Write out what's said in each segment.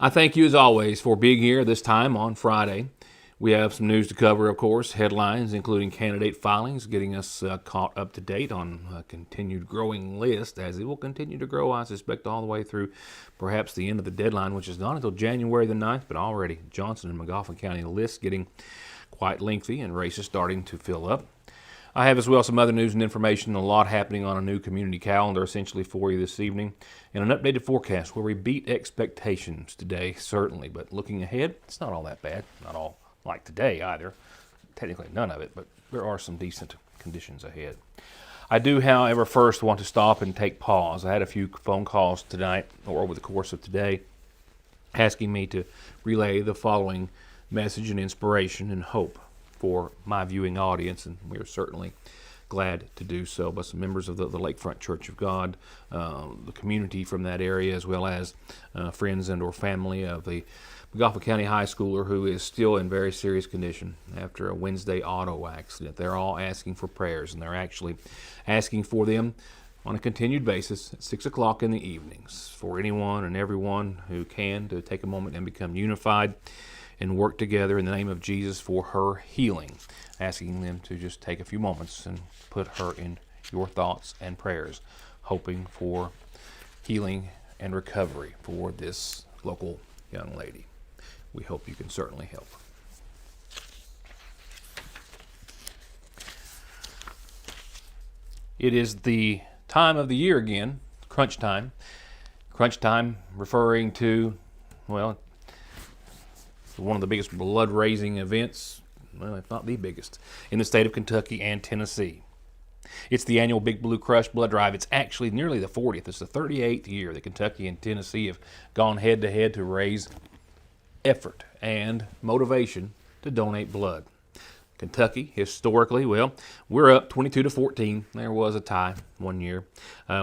I thank you as always for being here this time on Friday. We have some news to cover, of course, headlines including candidate filings, getting us caught up to date on a continued growing list, as it will continue to grow, I suspect, all the way through perhaps the end of the deadline, which is not until January the 9th, but already Johnson and Magoffin County list getting quite lengthy and races starting to fill up. I have as well some other news and information, a lot happening on a new community calendar essentially for you this evening, and an updated forecast where we beat expectations today, certainly, but looking ahead, it's not all that bad, not all like today either, technically none of it, but there are some decent conditions ahead. I do, however, first want to stop and take pause. I had a few phone calls tonight, or over the course of today, asking me to relay the following message and inspiration and hope for my viewing audience, and we are certainly glad to do so. But some members of the Lakefront Church of God, the community from that area, as well as friends and or family of the Magoffin County high schooler who is still in very serious condition after a Wednesday auto accident. They're all asking for prayers, and they're actually asking for them on a continued basis at 6 o'clock in the evenings for anyone and everyone who can to take a moment and become unified and work together in the name of Jesus for her healing, asking them to just take a few moments and put her in your thoughts and prayers, hoping for healing and recovery for this local young lady. We hope you can certainly help. It is the time of the year again, crunch time. Crunch time referring to, well, one of the biggest blood-raising events, well, if not the biggest, in the state of Kentucky and Tennessee. It's the annual Big Blue Crush Blood Drive. It's actually nearly the 40th. It's the 38th year that Kentucky and Tennessee have gone head-to-head to raise effort and motivation to donate blood. Kentucky, historically, well, we're up 22-14. There was a tie one year.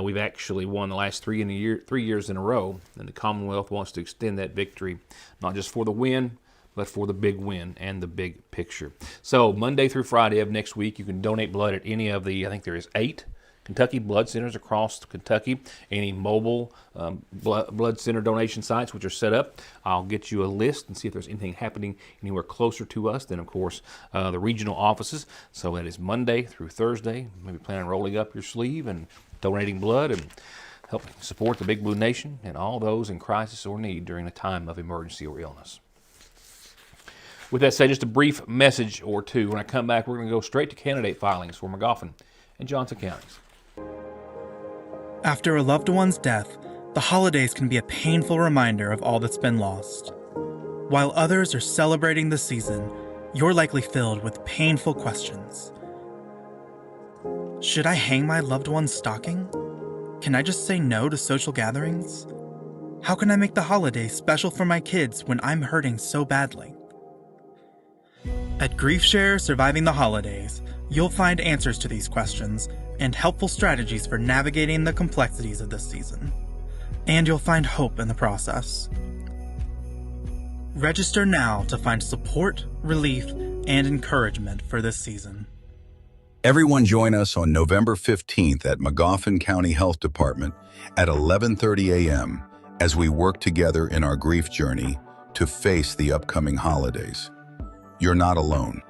We've actually won the last 3 years in a row, and the Commonwealth wants to extend that victory, not just for the win, but for the big win and the big picture. So Monday through Friday of next week, you can donate blood at any of the, I think there is 8 Kentucky blood centers across Kentucky, any mobile blood center donation sites which are set up. I'll get you a list and see if there's anything happening anywhere closer to us than, of course, the regional offices. So that is Monday through Thursday. Maybe plan on rolling up your sleeve and donating blood and helping support the Big Blue Nation and all those in crisis or need during a time of emergency or illness. With that said, just a brief message or two. When I come back, we're going to go straight to candidate filings for Magoffin and Johnson counties. After a loved one's death, the holidays can be a painful reminder of all that's been lost. While others are celebrating the season, you're likely filled with painful questions. Should I hang my loved one's stocking? Can I just say no to social gatherings? How can I make the holidays special for my kids when I'm hurting so badly? At GriefShare Surviving the Holidays, you'll find answers to these questions and helpful strategies for navigating the complexities of this season. And you'll find hope in the process. Register now to find support, relief, and encouragement for this season. Everyone join us on November 15th at Magoffin County Health Department at 11:30 a.m. as we work together in our grief journey to face the upcoming holidays. You're not alone.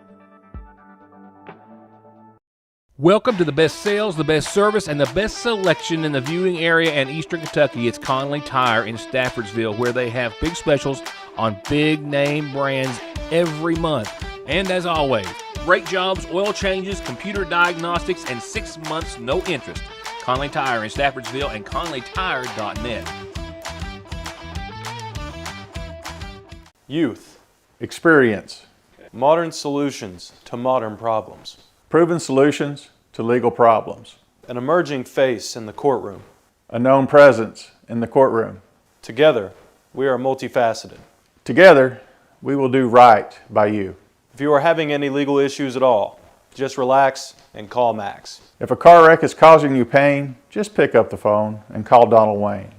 Welcome to the best sales, the best service, and the best selection in the viewing area and Eastern Kentucky. It's Conley Tire in Staffordsville, where they have big specials on big name brands every month. And as always, brake jobs, oil changes, computer diagnostics, and 6 months no interest. Conley Tire in Staffordsville and conleytire.net. Youth, experience, modern solutions to modern problems. Proven solutions to legal problems. An emerging face in the courtroom. A known presence in the courtroom. Together, we are multifaceted. Together, we will do right by you. If you are having any legal issues at all, just relax and call Max. If a car wreck is causing you pain, just pick up the phone and call Donald Wayne.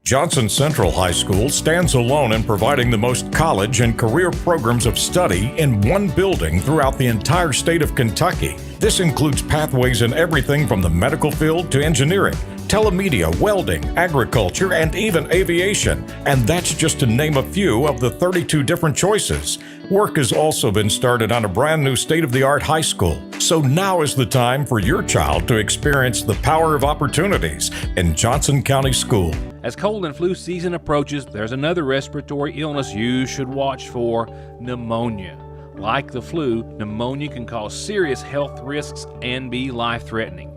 Johnson Central High School stands alone in providing the most college and career programs of study in one building throughout the entire state of Kentucky. This includes pathways in everything from the medical field to engineering, telemedia, welding, agriculture, and even aviation. And that's just to name a few of the 32 different choices. Work has also been started on a brand new state-of-the-art high school. So now is the time for your child to experience the power of opportunities in Johnson County School. As cold and flu season approaches, there's another respiratory illness you should watch for: pneumonia. Like the flu, pneumonia can cause serious health risks and be life-threatening.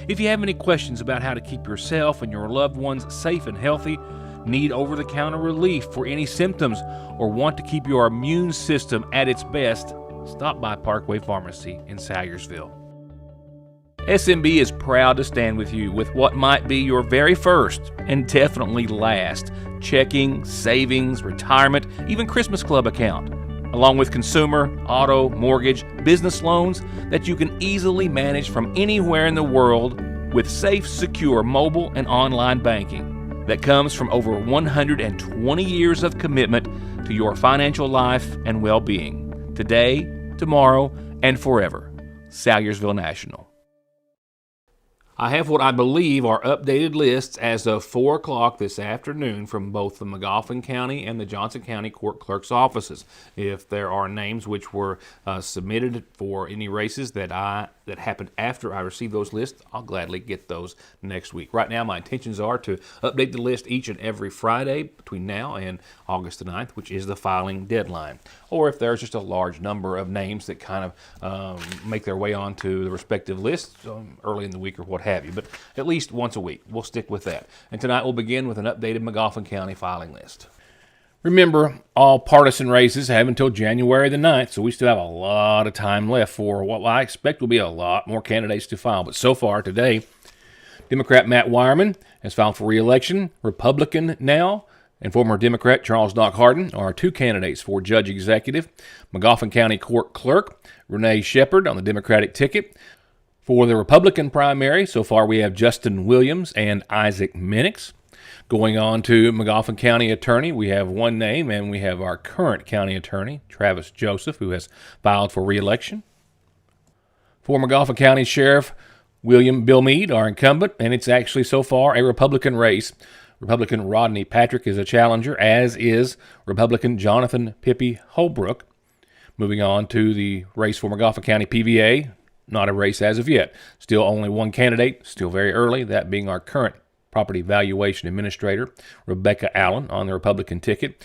If you have any questions about how to keep yourself and your loved ones safe and healthy, need over-the-counter relief for any symptoms, or want to keep your immune system at its best, stop by Parkway Pharmacy in Salyersville. SMB is proud to stand with you with what might be your very first and definitely last checking, savings, retirement, even Christmas Club account, along with consumer, auto, mortgage, business loans that you can easily manage from anywhere in the world with safe, secure mobile and online banking that comes from over 120 years of commitment to your financial life and well-being, today, tomorrow, and forever. Salyersville National. I have what I believe are updated lists as of 4 o'clock this afternoon from both the Magoffin County and the Johnson County Court Clerk's offices. If there are names which were submitted for any races that happened after I received those lists, I'll gladly get those next week. Right now, my intentions are to update the list each and every Friday between now and August the 9th, which is the filing deadline. Or if there's just a large number of names that kind of make their way onto the respective lists early in the week or what have you. But at least once a week, we'll stick with that. And tonight we'll begin with an updated Magoffin County filing list. Remember, all partisan races have until January the 9th, so we still have a lot of time left for what I expect will be a lot more candidates to file. But so far today, Democrat Matt Wireman has filed for re-election. Republican now and former Democrat Charles Doc Harden are two candidates for Judge Executive. Magoffin County Court Clerk Renee Shepard on the Democratic ticket. For the Republican primary, so far we have Justin Williams and Isaac Minix. Going on to Magoffin County Attorney, we have one name, and we have our current county attorney, Travis Joseph, who has filed for re-election. For Magoffin County Sheriff William Bill Meade, our incumbent, and it's actually so far a Republican race. Republican Rodney Patrick is a challenger, as is Republican Jonathan Pippi Holbrook. Moving on to the race for Magoffin County PVA, not a race as of yet. Still only one candidate, still very early, that being our current Property Valuation Administrator, Rebecca Allen, on the Republican ticket.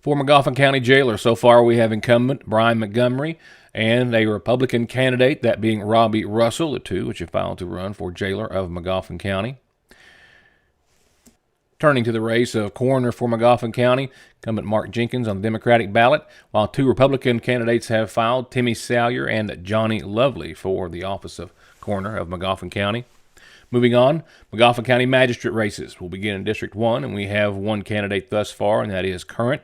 For Magoffin County Jailer, so far we have incumbent Brian Montgomery and a Republican candidate, that being Robbie Russell, the two which have filed to run for Jailer of Magoffin County. Turning to the race of coroner for Magoffin County, incumbent Mark Jenkins on the Democratic ballot, while two Republican candidates have filed, Timmy Salyer and Johnny Lovely, for the office of coroner of Magoffin County. Moving on, Magoffin County Magistrate races will begin in District 1, and we have one candidate thus far, and that is current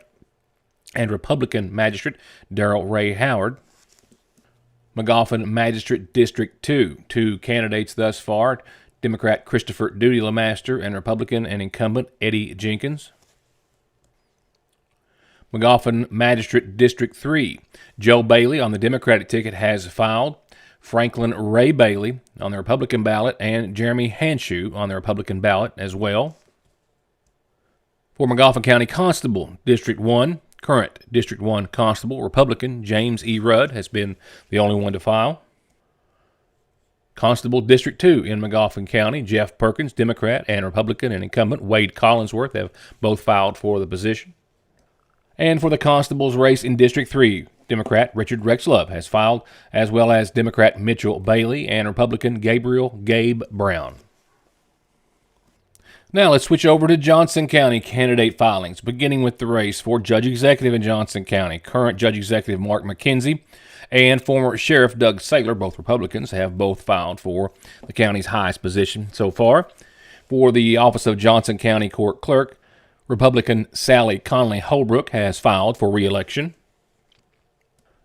and Republican Magistrate Darrell Ray Howard. Magoffin Magistrate District 2, two candidates thus far, Democrat Christopher Duty LeMaster and Republican and incumbent Eddie Jenkins. Magoffin Magistrate District 3, Joe Bailey on the Democratic ticket has filed, Franklin Ray Bailey on the Republican ballot, and Jeremy Hanshew on the Republican ballot as well. For Magoffin County Constable, District 1, current District 1 Constable, Republican James E. Rudd has been the only one to file. Constable District 2 in Magoffin County, Jeff Perkins, Democrat, and Republican and incumbent Wade Collinsworth have both filed for the position. And for the Constable's race in District 3, Democrat Richard Rex Love has filed, as well as Democrat Mitchell Bailey and Republican Gabriel Gabe Brown. Now let's switch over to Johnson County candidate filings, beginning with the race for Judge Executive in Johnson County. Current Judge Executive Mark McKenzie and former Sheriff Doug Saylor, both Republicans, have both filed for the county's highest position so far. For the office of Johnson County Court Clerk, Republican Sally Conley Holbrook has filed for re-election,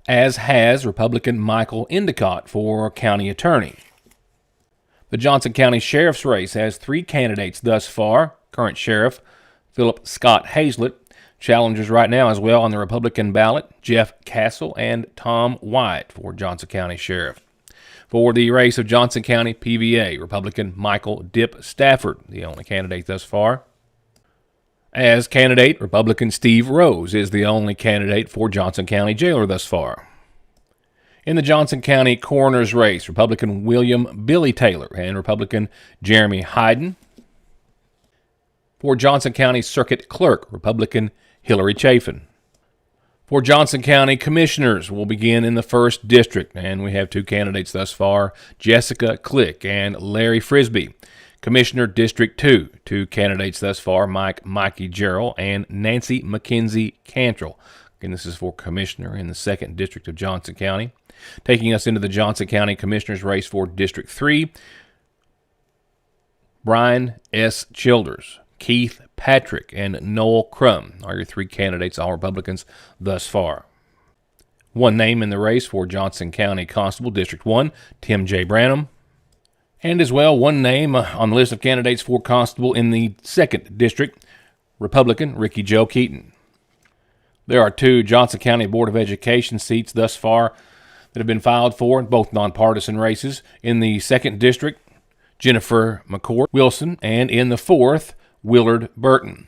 as has Republican Michael Endicott for County Attorney. The Johnson County Sheriff's race has three candidates thus far. Current Sheriff Philip Scott Hazlett, challengers right now as well on the Republican ballot, Jeff Castle and Tom White for Johnson County Sheriff. For the race of Johnson County PVA, Republican Michael Dip Stafford, the only candidate thus far. As candidate, Republican Steve Rose is the only candidate for Johnson County Jailer thus far. In the Johnson County Coroner's race, Republican William Billy Taylor and Republican Jeremy Hyden. For Johnson County Circuit Clerk, Republican Hillary Chafin. For Johnson County Commissioners, we'll begin in the 1st District, and we have 2 candidates thus far, Jessica Click and Larry Frisbee. Commissioner District 2, 2 candidates thus far, Mikey Gerald and Nancy McKenzie Cantrell. Again, this is for Commissioner in the 2nd District of Johnson County. Taking us into the Johnson County Commissioners race for District 3, Brian S. Childers, Keith Patrick, and Noel Crum are your 3 candidates, all Republicans thus far. One name in the race for Johnson County Constable District 1, Tim J. Branham. And as well, one name on the list of candidates for Constable in the 2nd District, Republican Ricky Joe Keaton. There are 2 Johnson County Board of Education seats thus far that have been filed for, both nonpartisan races. In the 2nd District, Jennifer McCourt Wilson, and in the 4th, Willard Burton.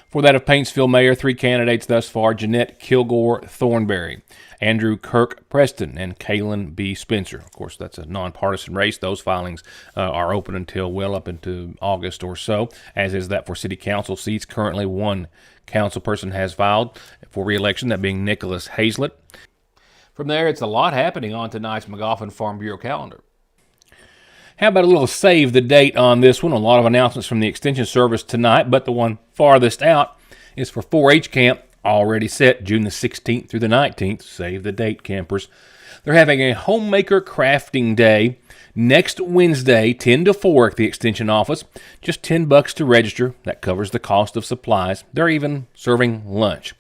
For that of Paintsville Mayor, 3 candidates thus far, Jeanette Kilgore Thornberry, Andrew Kirk Preston, and Kaylin B. Spencer. Of course, that's a nonpartisan race. Those filings are open until well up into August or so, as is that for city council seats. Currently, 1 council person has filed for re-election, that being Nicholas Hazlett. From there, it's a lot happening on tonight's Magoffin Farm Bureau calendar. How about a little save the date on this one? A lot of announcements from the Extension Service tonight, but the one farthest out is for 4-H camp, already set June the 16th through the 19th. Save the date, campers. They're having a homemaker crafting day next Wednesday, 10 to 4 at the Extension office. Just $10 to register. That covers the cost of supplies. They're even serving lunch.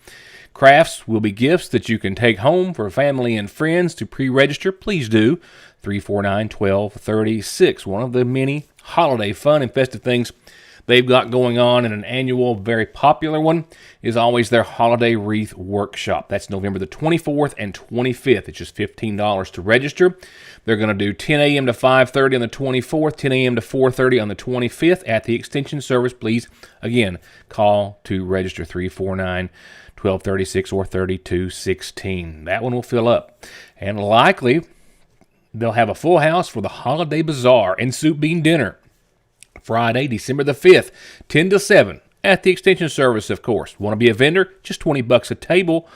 Crafts will be gifts that you can take home for family and friends. To pre-register, please do. 349-1236. One of the many holiday fun and festive things they've got going on, and an annual, very popular one is always their Holiday Wreath Workshop. That's November the 24th and 25th. It's just $15 to register. They're going to do 10 a.m. to 5:30 on the 24th, 10 a.m. to 4:30 on the 25th at the Extension Service. Please, again, call to register 349-1236 or 3216. That one will fill up. And likely, they'll have a full house for the Holiday Bazaar and Soup Bean Dinner. Friday, December the 5th, 10 to 7 at the Extension Service, of course. Want to be a vendor? Just $20 a table.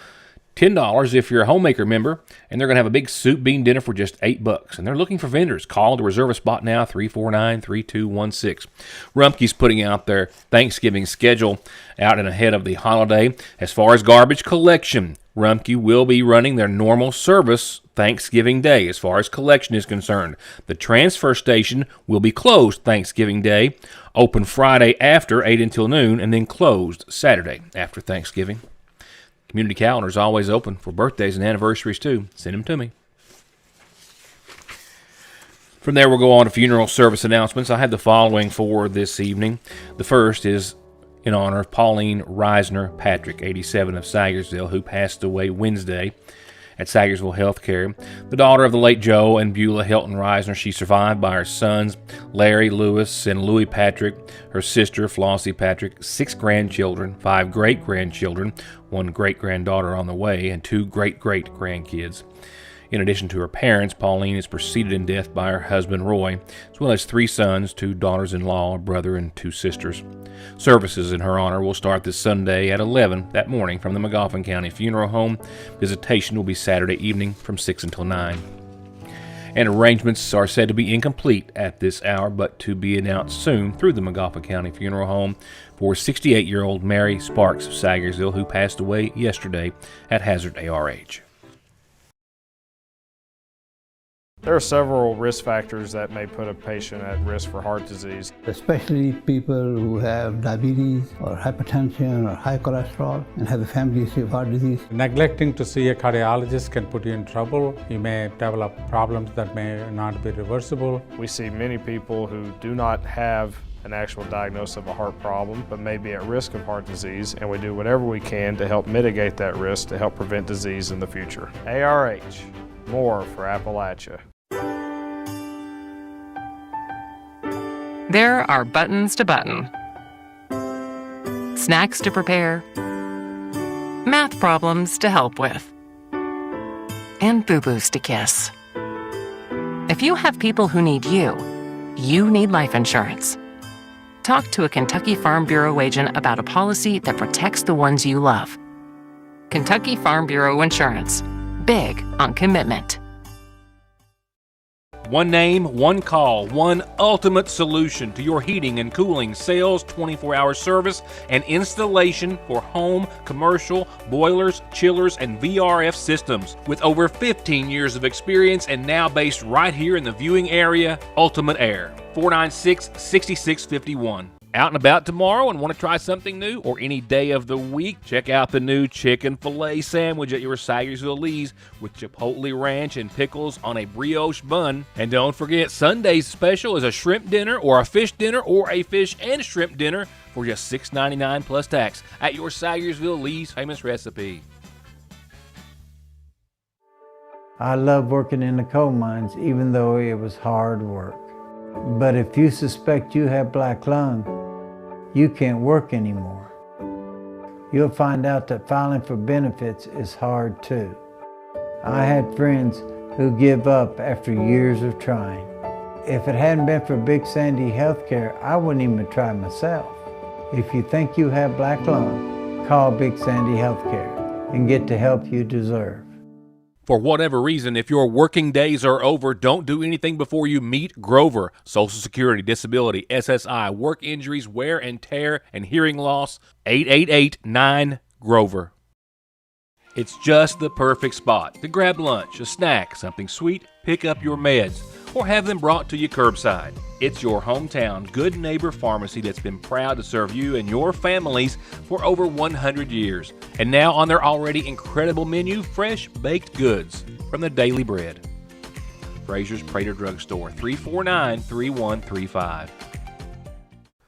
$10 if you're a homemaker member, and they're going to have a big soup bean dinner for just $8. And they're looking for vendors. Call to reserve a spot now, 349-3216. Rumpke's putting out their Thanksgiving schedule out and ahead of the holiday. As far as garbage collection, Rumpke will be running their normal service Thanksgiving Day as far as collection is concerned. The transfer station will be closed Thanksgiving Day, open Friday after 8 until noon, and then closed Saturday after Thanksgiving. Community calendar is always open for birthdays and anniversaries, too. Send them to me. From there, we'll go on to funeral service announcements. I have the following for this evening. The first is in honor of Pauline Reisner Patrick, 87, of Sagersville, who passed away Wednesday at Sagersville Healthcare. The daughter of the late Joe and Beulah Hilton Reisner. She's survived by her sons, Larry, Lewis, and Louis Patrick, her sister, Flossie Patrick, 6 grandchildren, 5 great-grandchildren, 1 great-granddaughter on the way, and 2 great-great-grandkids. In addition to her parents, Pauline is preceded in death by her husband, Roy, as well as 3 sons, 2 daughters-in-law, a brother, and 2 sisters. Services in her honor will start this Sunday at 11 that morning from the Magoffin County Funeral Home. Visitation will be Saturday evening from 6 until 9. And arrangements are said to be incomplete at this hour, but to be announced soon through the Magoffin County Funeral Home for 68-year-old Mary Sparks of Sagersville, who passed away yesterday at Hazard ARH. There are several risk factors that may put a patient at risk for heart disease. Especially people who have diabetes or hypertension or high cholesterol and have a family history of heart disease. Neglecting to see a cardiologist can put you in trouble. You may develop problems that may not be reversible. We see many people who do not have an actual diagnosis of a heart problem, but may be at risk of heart disease, and we do whatever we can to help mitigate that risk to help prevent disease in the future. ARH, more for Appalachia. There are buttons to button, snacks to prepare, math problems to help with, and boo-boos to kiss. If you have people who need you, you need life insurance. Talk to a Kentucky Farm Bureau agent about a policy that protects the ones you love. Kentucky Farm Bureau Insurance. Big on commitment. One name, one call, one ultimate solution to your heating and cooling, sales, 24-hour service, and installation for home, commercial, boilers, chillers, and VRF systems. With over 15 years of experience and now based right here in the viewing area, Ultimate Air, 496-6651. Out and about tomorrow and want to try something new, or any day of the week, check out the new chicken filet sandwich at your Sagersville Lee's with chipotle ranch and pickles on a brioche bun. And don't forget, Sunday's special is a shrimp dinner or a fish dinner or a fish and shrimp dinner for just $6.99 plus tax at your Sagersville Lee's famous recipe. I love working in the coal mines, even though it was hard work. But if you suspect you have black lung, you can't work anymore. You'll find out that filing for benefits is hard too. I had friends who give up after years of trying. If it hadn't been for Big Sandy Healthcare, I wouldn't even try myself. If you think you have black lung, call Big Sandy Healthcare and get the help you deserve. For whatever reason, if your working days are over, don't do anything before you meet Grover. Social Security, disability, SSI, work injuries, wear and tear, and hearing loss. 888-9-GROVER. It's just the perfect spot to grab lunch, a snack, something sweet, pick up your meds, or have them brought to you curbside. It's your hometown Good Neighbor Pharmacy that's been proud to serve you and your families for over 100 years. And now on their already incredible menu, fresh baked goods from the Daily Bread. Frazier's Prater Drugstore, 349-3135.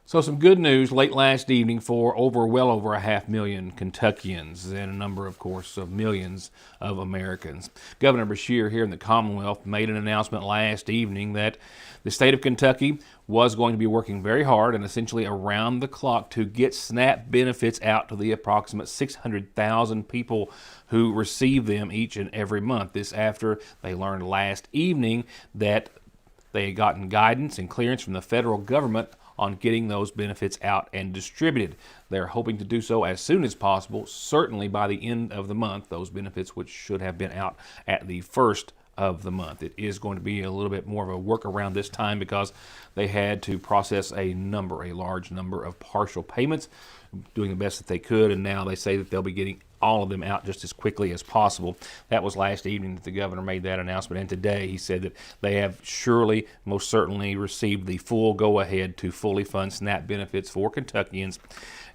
So some good news late last evening for well over 500,000 Kentuckians and a number, of course, of millions of Americans. Governor Beshear here in the Commonwealth made an announcement last evening that the state of Kentucky was going to be working very hard and essentially around the clock to get SNAP benefits out to the approximate 600,000 people who receive them each and every month. This after they learned last evening that they had gotten guidance and clearance from the federal government on getting those benefits out and distributed. They're hoping to do so as soon as possible, certainly by the end of the month, those benefits which should have been out at the first of the month. It is going to be a little bit more of a workaround this time because they had to process a large number of partial payments, doing the best that they could, and now they say that they'll be getting all of them out just as quickly as possible. That was last evening that the governor made that announcement, and today he said that they have most certainly received the full go-ahead to fully fund SNAP benefits for Kentuckians.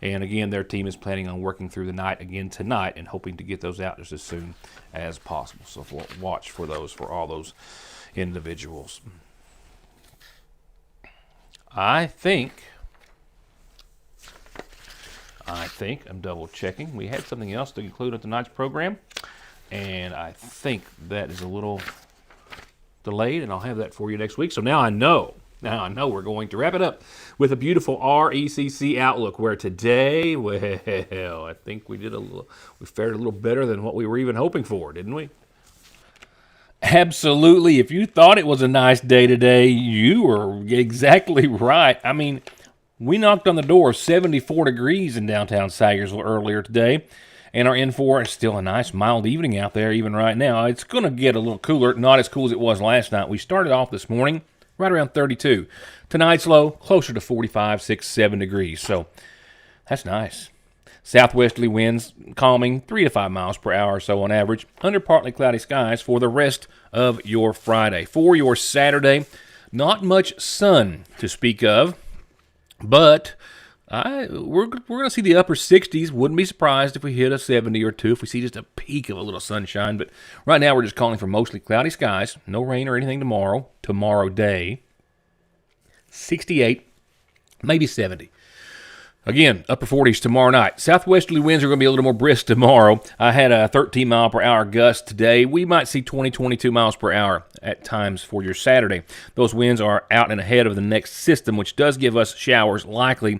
And again, their team is planning on working through the night again tonight and hoping to get those out just as soon as possible. So watch for all those individuals. I think I'm double checking. We had something else to include in tonight's program, and I think that is a little delayed, and I'll have that for you next week. So now I know we're going to wrap it up with a beautiful RECC outlook, where today, well, I think we fared a little better than what we were even hoping for, didn't we? Absolutely. If you thought it was a nice day today, you were exactly right. I mean, we knocked on the door of 74 degrees in downtown Sagersville earlier today and are in for still a nice mild evening out there even right now. It's going to get a little cooler, not as cool as it was last night. We started off this morning right around 32. Tonight's low, closer to 45, 6, 7 degrees. So that's nice. Southwesterly winds calming 3 to 5 miles per hour or so on average, under partly cloudy skies for the rest of your Friday. For your Saturday, not much sun to speak of. But we're going to see the upper 60s. Wouldn't be surprised if we hit a 70 or 2 if we see just a peak of a little sunshine. But right now we're just calling for mostly cloudy skies. No rain or anything tomorrow day. 68, maybe 70. Again, upper 40s tomorrow night. Southwesterly winds are going to be a little more brisk tomorrow. I had a 13 mile per hour gust today. We might see 22 miles per hour at times for your Saturday. Those winds are out and ahead of the next system, which does give us showers likely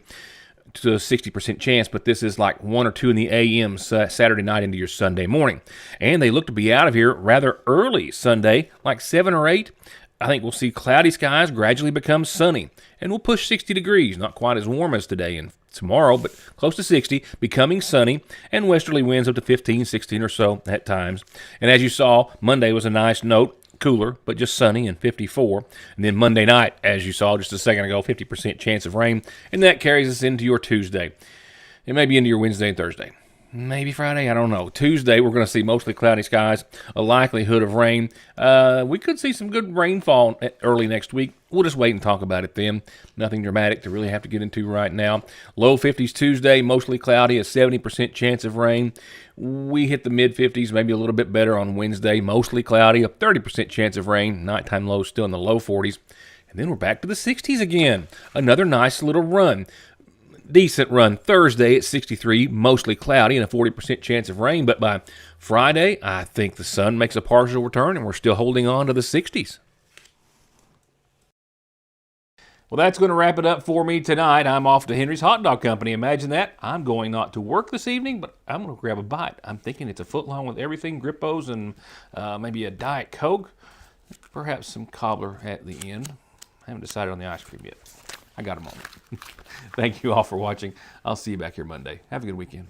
to a 60% chance, but this is like 1 or 2 in the a.m. Saturday night into your Sunday morning. And they look to be out of here rather early Sunday, like 7 or 8. I think we'll see cloudy skies gradually become sunny, and we'll push 60 degrees, not quite as warm as today and tomorrow, but close to 60, becoming sunny, and westerly winds up to 15, 16 or so at times. And as you saw, Monday was a nice note, cooler, but just sunny and 54. And then Monday night, as you saw just a second ago, 50% chance of rain, and that carries us into your Tuesday. It may be into your Wednesday and Thursday. Maybe Friday, I don't know. Tuesday, we're going to see mostly cloudy skies, a likelihood of rain. We could see some good rainfall early next week. We'll just wait and talk about it then. Nothing dramatic to really have to get into right now. Low 50s Tuesday, mostly cloudy, a 70% chance of rain. We hit the mid-50s, maybe a little bit better on Wednesday, mostly cloudy, a 30% chance of rain. Nighttime lows still in the low 40s. And then we're back to the 60s again. Another nice little run. Decent run Thursday at 63, mostly cloudy and a 40% chance of rain. But by Friday, I think the sun makes a partial return and we're still holding on to the 60s. Well, that's going to wrap it up for me tonight. I'm off to Henry's Hot Dog Company. Imagine that. I'm going not to work this evening, but I'm going to grab a bite. I'm thinking it's a footlong with everything, Grippos and maybe a Diet Coke. Perhaps some cobbler at the end. I haven't decided on the ice cream yet. I got a moment. Thank you all for watching. I'll see you back here Monday. Have a good weekend.